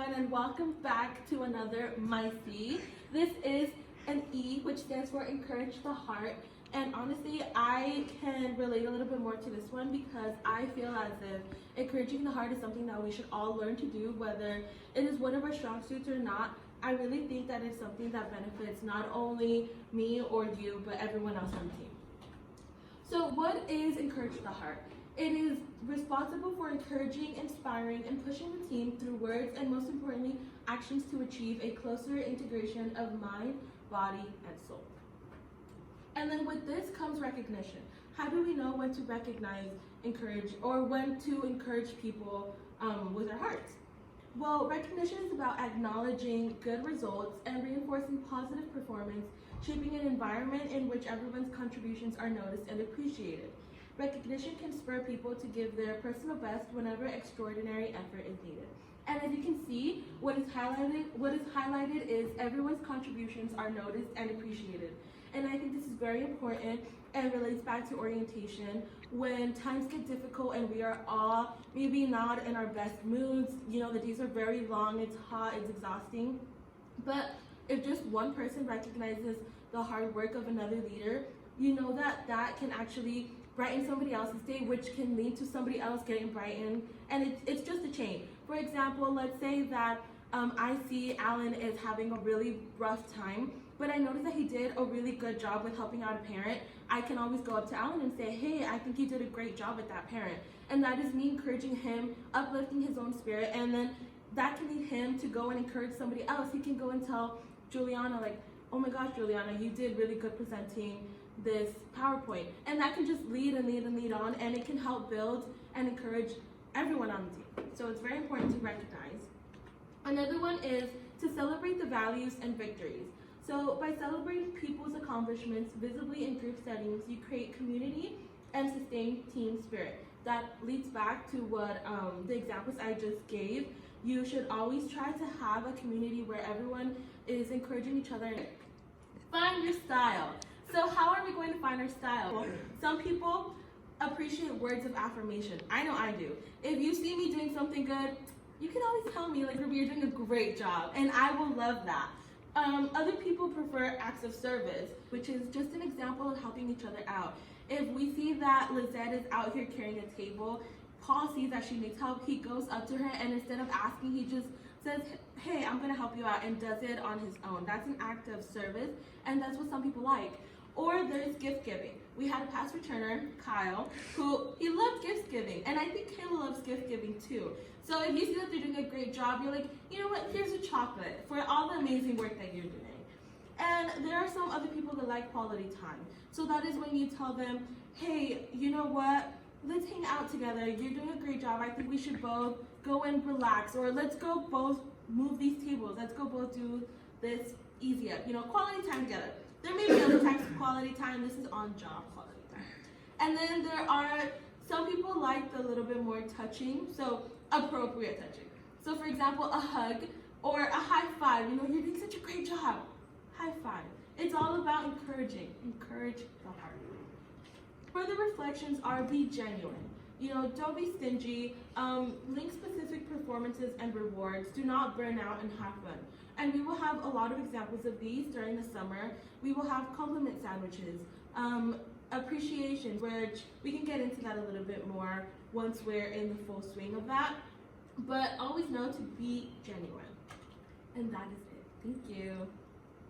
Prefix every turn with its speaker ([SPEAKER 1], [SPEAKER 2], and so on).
[SPEAKER 1] everyone, and welcome back to another MICEE. This is an E, which stands for Encourage the Heart. And honestly, I can relate a little bit more to this one because I feel as if encouraging the heart is something that we should all learn to do, whether it is one of our strong suits or not. I really think that it's something that benefits not only me or you, but everyone else on the team. So what is Encourage the Heart? It is responsible for encouraging, inspiring, and pushing the team through words and, most importantly, actions to achieve a closer integration of mind, body, and soul. And then with this comes recognition. How do we know when to recognize, encourage, or when to encourage people with our hearts? Well, recognition is about acknowledging good results and reinforcing positive performance, shaping an environment in which everyone's contributions are noticed and appreciated. Recognition can spur people to give their personal best whenever extraordinary effort is needed. And as you can see, what is highlighted is everyone's contributions are noticed and appreciated. And I think this is very important and relates back to orientation. When times get difficult and we are all maybe not in our best moods, the days are very long, it's hot, it's exhausting. But if just one person recognizes the hard work of another leader, you know that can actually brighten somebody else's day, which can lead to somebody else getting brightened, and it's just a chain. For example, let's say that I see Alan is having a really rough time, but I noticed that he did a really good job with helping out a parent. I can always go up to Alan and say, hey, I think you did a great job with that parent. And that is me encouraging him, uplifting his own spirit, and then that can lead him to go and encourage somebody else. He can go and tell Juliana, like, oh my gosh, Juliana, you did really good presenting this PowerPoint. And that can just lead and lead and lead on, and it can help build and encourage everyone on the team. So it's very important to recognize. Another one is to celebrate the values and victories. So by celebrating people's accomplishments visibly in group settings, you create community and sustain team spirit. That leads back to what the examples I just gave. You should always try to have a community where everyone is encouraging each other. Find your style. So how are we going to find our style? Well, some people appreciate words of affirmation. I know I do. If you see me doing something good, you can always tell me, like, Ruby, you're doing a great job, and I will love that. Other people prefer acts of service, which is just an example of helping each other out. If we see that Lizette is out here carrying a table, Paul sees that she needs help, he goes up to her, and instead of asking, he just says, hey, I'm gonna help you out, and does it on his own. That's an act of service, and that's what some people like. Or there's gift giving. We had a past returner, Kyle, who he loved gift giving, and I think Kayla loves gift giving too. So if you see that they're doing a great job, you're like, you know what, here's a chocolate for all the amazing work that you're doing. And there are some other people that like quality time. So that is when you tell them, hey, you know what, let's hang out together, you're doing a great job, I think we should both go and relax, or let's go both move these tables, let's go both do this easy up, quality time together. There may be other types of quality time, this is on-job quality time. And then there are, some people like the little bit more touching, so appropriate touching. So for example, a hug or a high five, you're doing such a great job, high five. It's all about encouraging, encourage the heart. Further reflections are be genuine. Don't be stingy, link specific performances and rewards, do not burn out and have fun. And we will have a lot of examples of these during the summer. We will have compliment sandwiches, appreciation, which we can get into that a little bit more once we're in the full swing of that. But always know to be genuine. And that is it. Thank you.